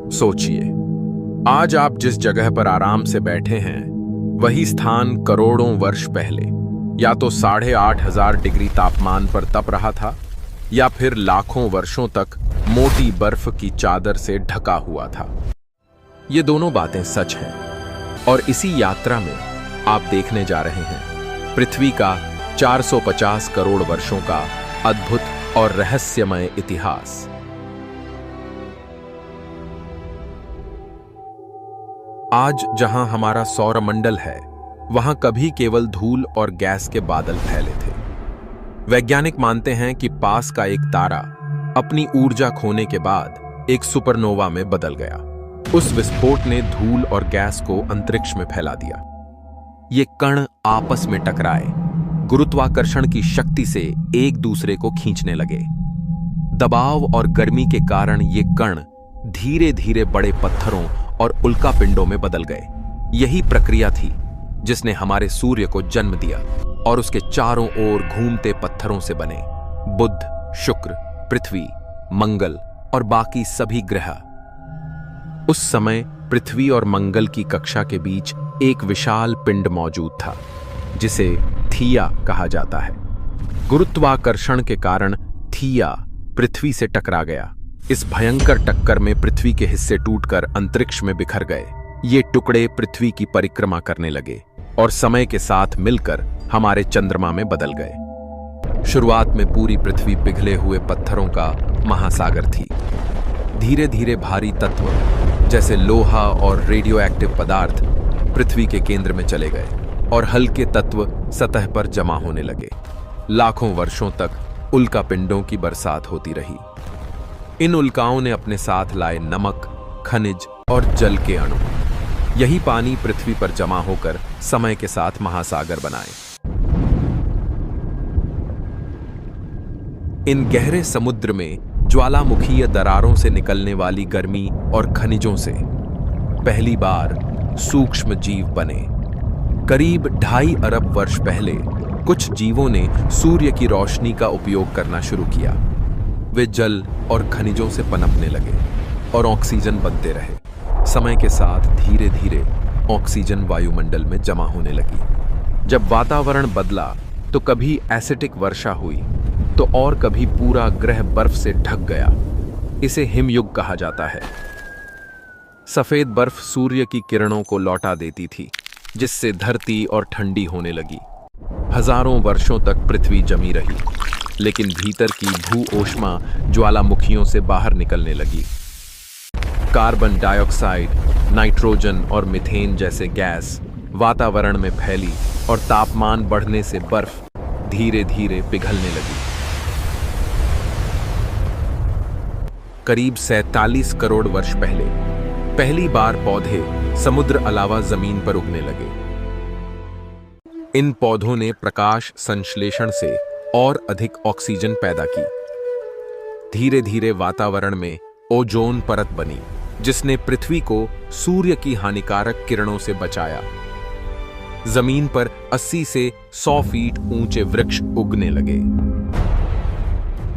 सोचिए, आज आप जिस जगह पर आराम से बैठे हैं वही स्थान करोड़ों वर्ष पहले या तो 8,500 डिग्री तापमान पर तप रहा था या फिर लाखों वर्षों तक मोटी बर्फ की चादर से ढका हुआ था। ये दोनों बातें सच हैं और इसी यात्रा में आप देखने जा रहे हैं पृथ्वी का 450 करोड़ वर्षों का अद्भुत और रहस्यमय इतिहास। आज जहां हमारा सौरमंडल है, वहां कभी केवल धूल और गैस के बादल फैले थे। वैज्ञानिक मानते हैं कि पास का एक तारा अपनी ऊर्जा खोने के बाद एक सुपरनोवा में बदल गया। उस विस्फोट ने धूल और गैस को अंतरिक्ष में फैला दिया। ये कण आपस में टकराए, गुरुत्वाकर्षण की शक्ति से एक दूसरे को खींचने लगे। दबाव और गर्मी के कारण ये कण धीरे धीरे बड़े पत्थरों और उल्कापिंडों में बदल गए। यही प्रक्रिया थी जिसने हमारे सूर्य को जन्म दिया और उसके चारों ओर घूमते पत्थरों से बने बुध, शुक्र, पृथ्वी, मंगल और बाकी सभी ग्रह। उस समय पृथ्वी और मंगल की कक्षा के बीच एक विशाल पिंड मौजूद था जिसे थिया कहा जाता है। गुरुत्वाकर्षण के कारण थिया पृथ्वी से टकरा गया। इस भयंकर टक्कर में पृथ्वी के हिस्से टूटकर अंतरिक्ष में बिखर गए। ये टुकड़े पृथ्वी की परिक्रमा करने लगे और समय के साथ मिलकर हमारे चंद्रमा में बदल गए। शुरुआत में पूरी पृथ्वी पिघले हुए पत्थरों का महासागर थी। धीरे धीरे भारी तत्व जैसे लोहा और रेडियोएक्टिव पदार्थ पृथ्वी के केंद्र में चले गए और हल्के तत्व सतह पर जमा होने लगे। लाखों वर्षों तक उल्कापिंडों की बरसात होती रही। इन उल्काओं ने अपने साथ लाए नमक, खनिज और जल के अणु। यही पानी पृथ्वी पर जमा होकर समय के साथ महासागर बनाए। इन गहरे समुद्र में ज्वालामुखीय दरारों से निकलने वाली गर्मी और खनिजों से पहली बार सूक्ष्म जीव बने। करीब 2.5 अरब वर्ष पहले कुछ जीवों ने सूर्य की रोशनी का उपयोग करना शुरू किया। वे जल और खनिजों से पनपने लगे और ऑक्सीजन बनते रहे। समय के साथ धीरे धीरे ऑक्सीजन वायुमंडल में जमा होने लगी। जब वातावरण बदला तो कभी एसिडिक वर्षा हुई तो और कभी पूरा ग्रह बर्फ से ढक गया। इसे हिमयुग कहा जाता है। सफेद बर्फ सूर्य की किरणों को लौटा देती थी, जिससे धरती और ठंडी होने लगी। हजारों वर्षों तक पृथ्वी जमी रही, लेकिन भीतर की भू-ऊष्मा ज्वालामुखियों से बाहर निकलने लगी। कार्बन डाइऑक्साइड, नाइट्रोजन और मीथेन जैसे गैस वातावरण में फैली और तापमान बढ़ने से बर्फ धीरे धीरे पिघलने लगी। करीब 47 करोड़ वर्ष पहले पहली बार पौधे समुद्र अलावा जमीन पर उगने लगे। इन पौधों ने प्रकाश संश्लेषण से और अधिक ऑक्सीजन पैदा की। धीरे धीरे वातावरण में ओजोन परत बनी, जिसने पृथ्वी को सूर्य की हानिकारक किरणों से बचाया। जमीन पर 80 से 100 फीट ऊंचे वृक्ष उगने लगे।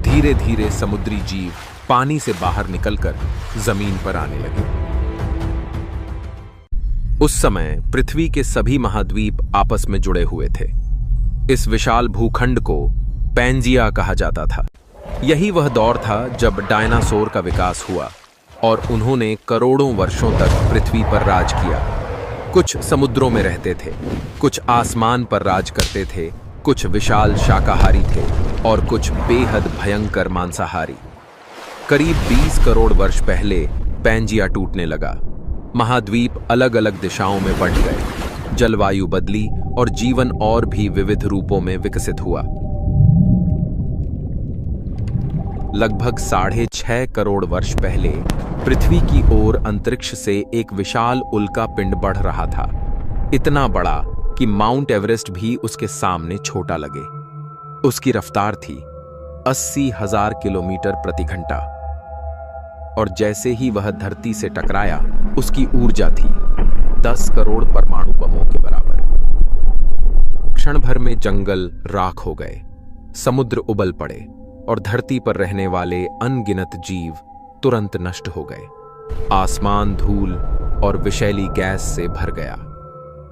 धीरे धीरे समुद्री जीव पानी से बाहर निकलकर जमीन पर आने लगे। उस समय पृथ्वी के सभी महाद्वीप आपस में जुड़े हुए थे। इस विशाल भूखंड को पैंजिया कहा जाता था। यही वह दौर था जब डायनासोर का विकास हुआ और उन्होंने करोड़ों वर्षों तक पृथ्वी पर राज किया। कुछ समुद्रों में रहते थे, कुछ आसमान पर राज करते थे, कुछ विशाल शाकाहारी थे और कुछ बेहद भयंकर मांसाहारी। करीब 20 करोड़ वर्ष पहले पैंजिया टूटने लगा। महाद्वीप अलग अलग दिशाओं में बढ़ गए। जलवायु बदली और जीवन और भी विविध रूपों में विकसित हुआ। लगभग 6.5 करोड़ वर्ष पहले पृथ्वी की ओर अंतरिक्ष से एक विशाल उल्का पिंड बढ़ रहा था। इतना बड़ा कि माउंट एवरेस्ट भी उसके सामने छोटा लगे। उसकी रफ्तार थी 80,000 किलोमीटर प्रति घंटा और जैसे ही वह धरती से टकराया, उसकी ऊर्जा थी 10 करोड़ परमाणु बमों के बराबर। क्षण भर में जंगल राख हो गए, समुद्र उबल पड़े और धरती पर रहने वाले अनगिनत जीव तुरंत नष्ट हो गए। आसमान धूल और विषैली गैस से भर गया।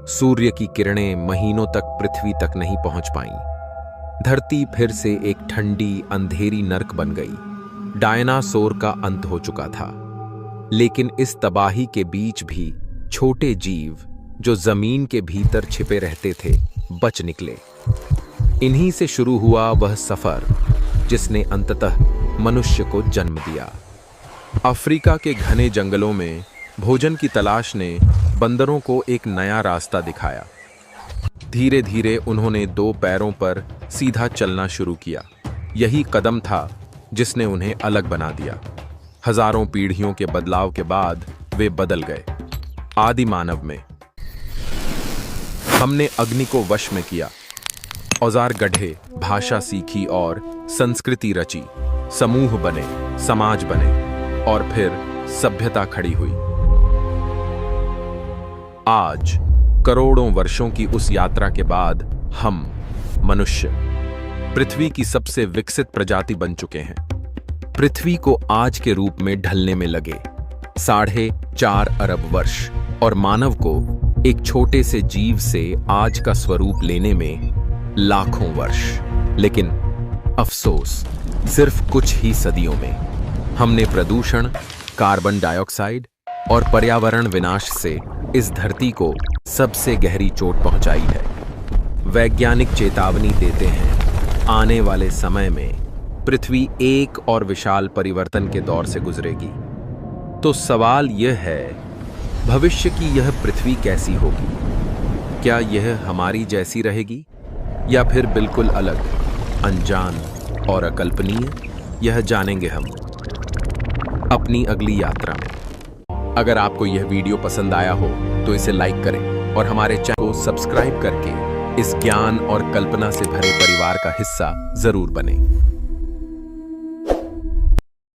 सूर्य की किरणें महीनों तक पृथ्वी तक नहीं पहुंच पाईं। धरती फिर से एक ठंडी अंधेरी नर्क बन गई। डायनासोर का अंत हो चुका था, लेकिन इस तबाही के बीच भी छोटे जीव जो जमीन के भीतर छिपे रहते थे बच निकले। इन्हीं से शुरू हुआ वह सफर जिसने अंततः मनुष्य को जन्म दिया। अफ्रीका के घने जंगलों में भोजन की तलाश ने बंदरों को एक नया रास्ता दिखाया। धीरे धीरे उन्होंने दो पैरों पर सीधा चलना शुरू किया। यही कदम था जिसने उन्हें अलग बना दिया। हजारों पीढ़ियों के बदलाव के बाद वे बदल गए। आदि मानव में हमने अग्नि को वश में किया, औजार गढ़े, भाषा सीखी और संस्कृति रची। समूह बने, समाज बने और फिर सभ्यता खड़ी हुई। आज करोड़ों वर्षों की उस यात्रा के बाद हम मनुष्य पृथ्वी की सबसे विकसित प्रजाति बन चुके हैं। पृथ्वी को आज के रूप में ढलने में लगे 4.5 अरब वर्ष और मानव को एक छोटे से जीव से आज का स्वरूप लेने में लाखों वर्ष। लेकिन अफसोस, सिर्फ कुछ ही सदियों में हमने प्रदूषण, कार्बन डाइऑक्साइड और पर्यावरण विनाश से इस धरती को सबसे गहरी चोट पहुंचाई है। वैज्ञानिक चेतावनी देते हैं, आने वाले समय में पृथ्वी एक और विशाल परिवर्तन के दौर से गुजरेगी। तो सवाल यह है, भविष्य की यह पृथ्वी कैसी होगी? क्या यह हमारी जैसी रहेगी या फिर बिल्कुल अलग, अनजान और अकल्पनीय? यह जानेंगे हम अपनी अगली यात्रा में। अगर आपको यह वीडियो पसंद आया हो तो इसे लाइक करें और हमारे चैनल को सब्सक्राइब करके इस ज्ञान और कल्पना से भरे परिवार का हिस्सा जरूर बनें।